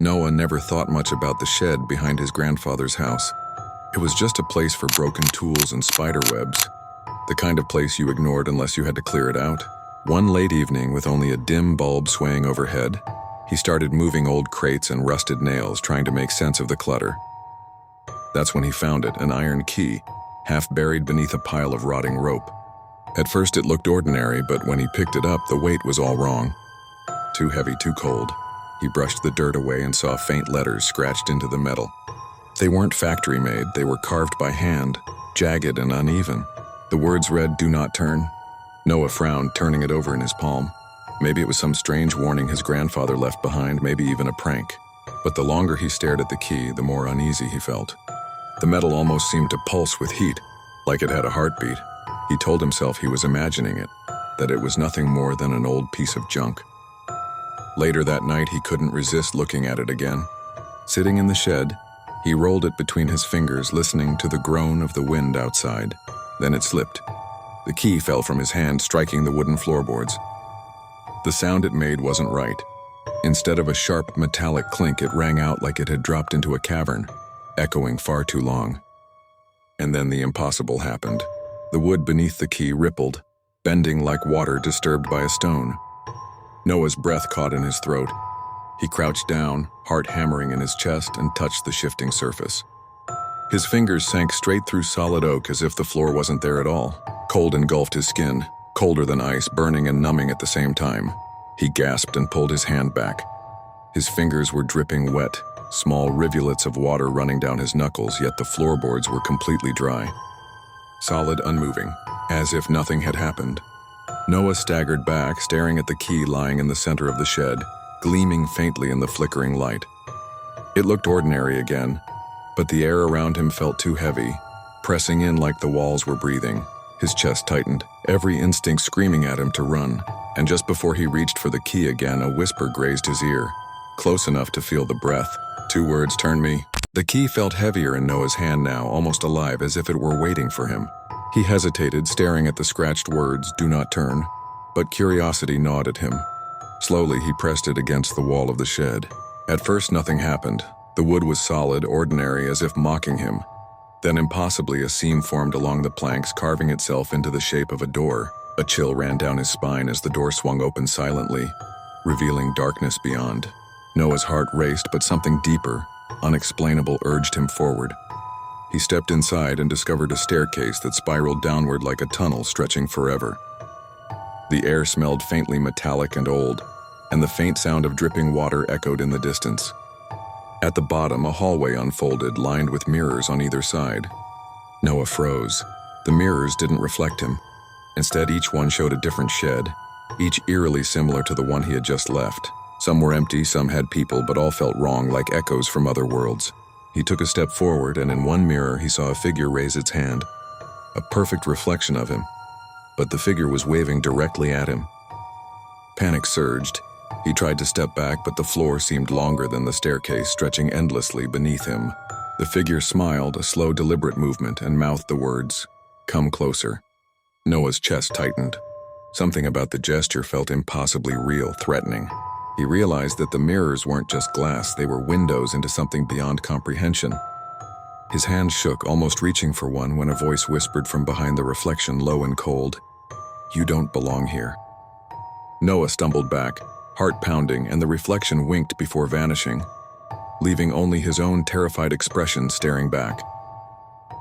Noah never thought much about the shed behind his grandfather's house. It was just a place for broken tools and spider webs, the kind of place you ignored unless you had to clear it out. One late evening, with only a dim bulb swaying overhead, he started moving old crates and rusted nails, trying to make sense of the clutter. That's when he found it, an iron key, half buried beneath a pile of rotting rope. At first it looked ordinary, but when he picked it up, the weight was all wrong. Too heavy, too cold. He brushed the dirt away and saw faint letters scratched into the metal. They weren't factory-made, they were carved by hand, jagged and uneven. The words read, "Do not turn." Noah frowned, turning it over in his palm. Maybe it was some strange warning his grandfather left behind, maybe even a prank. But the longer he stared at the key, the more uneasy he felt. The metal almost seemed to pulse with heat, like it had a heartbeat. He told himself he was imagining it, that it was nothing more than an old piece of junk. Later that night, he couldn't resist looking at it again. Sitting in the shed, he rolled it between his fingers, listening to the groan of the wind outside. Then it slipped. The key fell from his hand, striking the wooden floorboards. The sound it made wasn't right. Instead of a sharp metallic clink, it rang out like it had dropped into a cavern, echoing far too long. And then the impossible happened. The wood beneath the key rippled, bending like water disturbed by a stone. Noah's breath caught in his throat. He crouched down, heart hammering in his chest, and touched the shifting surface. His fingers sank straight through solid oak as if the floor wasn't there at all. Cold engulfed his skin, colder than ice, burning and numbing at the same time. He gasped and pulled his hand back. His fingers were dripping wet, small rivulets of water running down his knuckles, yet the floorboards were completely dry. Solid, unmoving, as if nothing had happened. Noah staggered back, staring at the key lying in the center of the shed, gleaming faintly in the flickering light. It looked ordinary again, but the air around him felt too heavy, pressing in like the walls were breathing. His chest tightened, every instinct screaming at him to run, and just before he reached for the key again, a whisper grazed his ear, close enough to feel the breath. 2 words, "Turn me." The key felt heavier in Noah's hand now, almost alive, as if it were waiting for him. He hesitated, staring at the scratched words, "Do not turn," but curiosity gnawed at him. Slowly, he pressed it against the wall of the shed. At first, nothing happened. The wood was solid, ordinary, as if mocking him. Then, impossibly, a seam formed along the planks, carving itself into the shape of a door. A chill ran down his spine as the door swung open silently, revealing darkness beyond. Noah's heart raced, but something deeper, unexplainable, urged him forward. He stepped inside and discovered a staircase that spiraled downward like a tunnel stretching forever. The air smelled faintly metallic and old, and the faint sound of dripping water echoed in the distance. At the bottom, a hallway unfolded, lined with mirrors on either side. Noah froze. The mirrors didn't reflect him. Instead, each one showed a different shed, each eerily similar to the one he had just left. Some were empty, some had people, but all felt wrong, like echoes from other worlds. He took a step forward, and in one mirror he saw a figure raise its hand. A perfect reflection of him. But the figure was waving directly at him. Panic surged. He tried to step back, but the floor seemed longer than the staircase, stretching endlessly beneath him. The figure smiled, a slow, deliberate movement, and mouthed the words, "Come closer." Noah's chest tightened. Something about the gesture felt impossibly real, threatening. He realized that the mirrors weren't just glass, they were windows into something beyond comprehension. His hand shook, almost reaching for one, when a voice whispered from behind the reflection, low and cold, "You don't belong here." Noah stumbled back, heart pounding, and the reflection winked before vanishing, leaving only his own terrified expression staring back.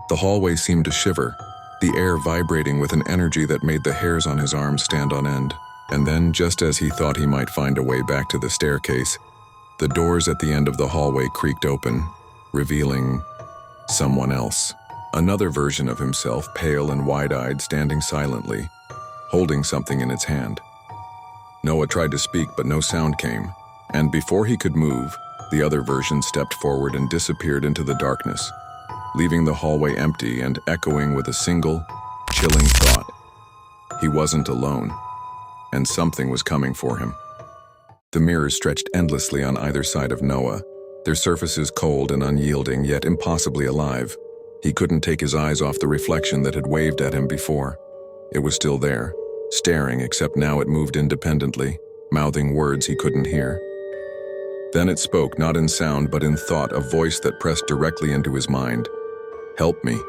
The hallway seemed to shiver, the air vibrating with an energy that made the hairs on his arms stand on end. And then, just as he thought he might find a way back to the staircase, the doors at the end of the hallway creaked open, revealing someone else. Another version of himself, pale and wide-eyed, standing silently, holding something in its hand. Noah tried to speak, but no sound came, and before he could move, the other version stepped forward and disappeared into the darkness, leaving the hallway empty and echoing with a single, chilling thought. He wasn't alone, and something was coming for him. The mirrors stretched endlessly on either side of Noah, their surfaces cold and unyielding, yet impossibly alive. He couldn't take his eyes off the reflection that had waved at him before. It was still there, staring, except now it moved independently, mouthing words he couldn't hear. Then it spoke, not in sound but in thought, a voice that pressed directly into his mind. "Help me."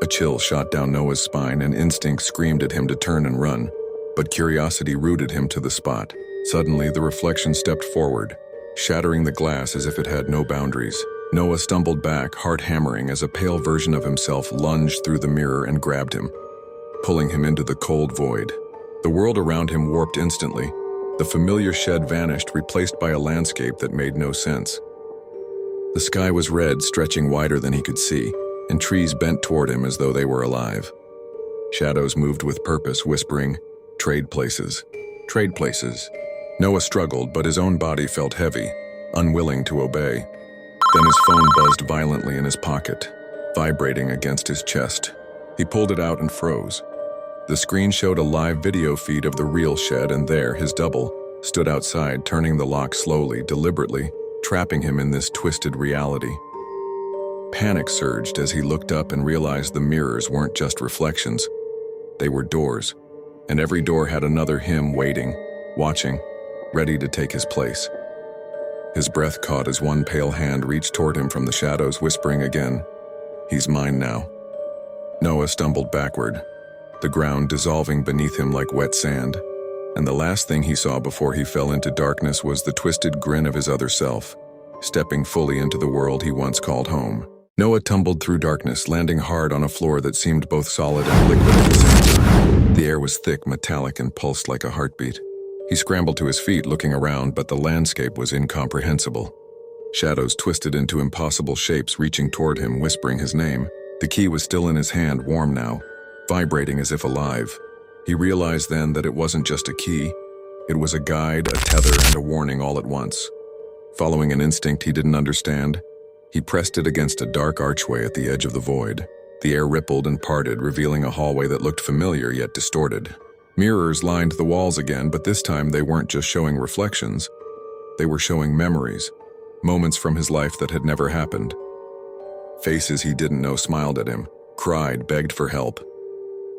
A chill shot down Noah's spine, and instinct screamed at him to turn and run, but curiosity rooted him to the spot. Suddenly, the reflection stepped forward, shattering the glass as if it had no boundaries. Noah stumbled back, heart hammering, as a pale version of himself lunged through the mirror and grabbed him, pulling him into the cold void. The world around him warped instantly. The familiar shed vanished, replaced by a landscape that made no sense. The sky was red, stretching wider than he could see, and trees bent toward him as though they were alive. Shadows moved with purpose, whispering, "Trade places. Trade places." Noah struggled, but his own body felt heavy, unwilling to obey. Then his phone buzzed violently in his pocket, vibrating against his chest. He pulled it out and froze. The screen showed a live video feed of the real shed, and there, his double, stood outside, turning the lock slowly, deliberately, trapping him in this twisted reality. Panic surged as he looked up and realized the mirrors weren't just reflections. They were doors, and every door had another him waiting, watching, ready to take his place. His breath caught as one pale hand reached toward him from the shadows, whispering again, "He's mine now." Noah stumbled backward, the ground dissolving beneath him like wet sand, and the last thing he saw before he fell into darkness was the twisted grin of his other self, stepping fully into the world he once called home. Noah tumbled through darkness, landing hard on a floor that seemed both solid and liquid at the same time. The air was thick, metallic, and pulsed like a heartbeat. He scrambled to his feet, looking around, but the landscape was incomprehensible. Shadows twisted into impossible shapes, reaching toward him, whispering his name. The key was still in his hand, warm now, vibrating as if alive. He realized then that it wasn't just a key. It was a guide, a tether, and a warning all at once. Following an instinct he didn't understand, he pressed it against a dark archway at the edge of the void. The air rippled and parted, revealing a hallway that looked familiar yet distorted. Mirrors lined the walls again, but this time they weren't just showing reflections. They were showing memories, moments from his life that had never happened. Faces he didn't know smiled at him, cried, begged for help.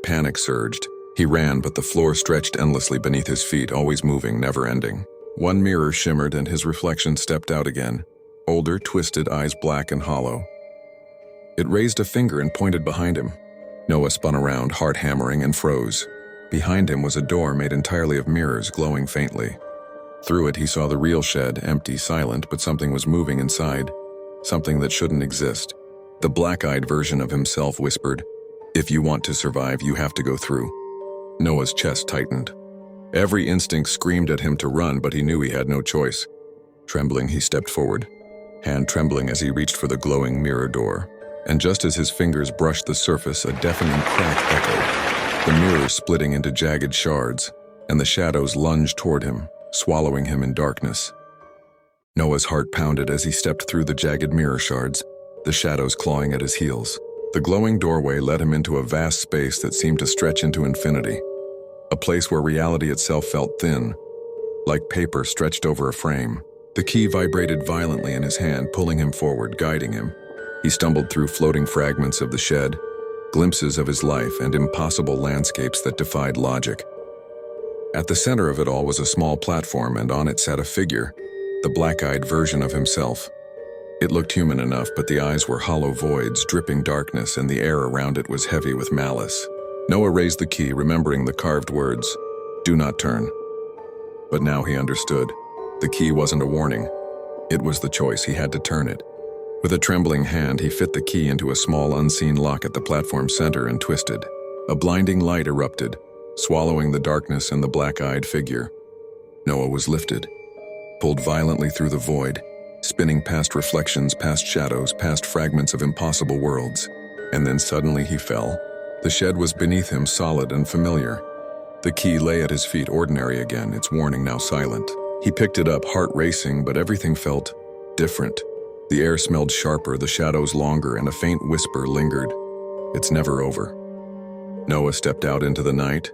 Panic surged. He ran, but the floor stretched endlessly beneath his feet, always moving, never ending. One mirror shimmered and his reflection stepped out again, older, twisted, eyes black and hollow. It raised a finger and pointed behind him. Noah spun around, heart hammering, and froze. Behind him was a door made entirely of mirrors, glowing faintly. Through it he saw the real shed, empty, silent, but something was moving inside, something that shouldn't exist. The black-eyed version of himself whispered, "If you want to survive, you have to go through." Noah's chest tightened. Every instinct screamed at him to run, but he knew he had no choice. Trembling, he stepped forward, hand trembling as he reached for the glowing mirror door. And just as his fingers brushed the surface, a deafening crack echoed, the mirror splitting into jagged shards, and the shadows lunged toward him, swallowing him in darkness. Noah's heart pounded as he stepped through the jagged mirror shards, the shadows clawing at his heels. The glowing doorway led him into a vast space that seemed to stretch into infinity, a place where reality itself felt thin, like paper stretched over a frame. The key vibrated violently in his hand, pulling him forward, guiding him. He stumbled through floating fragments of the shed, glimpses of his life, and impossible landscapes that defied logic. At the center of it all was a small platform, and on it sat a figure, the black-eyed version of himself. It looked human enough, but the eyes were hollow voids, dripping darkness, and the air around it was heavy with malice. Noah raised the key, remembering the carved words, "Do not turn." But now he understood. The key wasn't a warning. It was the choice. He had to turn it. With a trembling hand, he fit the key into a small, unseen lock at the platform's center and twisted. A blinding light erupted, swallowing the darkness and the black-eyed figure. Noah was lifted, pulled violently through the void, spinning past reflections, past shadows, past fragments of impossible worlds. And then suddenly he fell. The shed was beneath him, solid and familiar. The key lay at his feet, ordinary again, its warning now silent. He picked it up, heart racing, but everything felt different. The air smelled sharper, the shadows longer, and a faint whisper lingered. "It's never over." Noah stepped out into the night,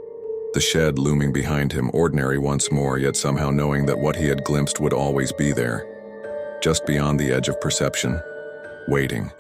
the shed looming behind him, ordinary once more, yet somehow knowing that what he had glimpsed would always be there, just beyond the edge of perception, waiting.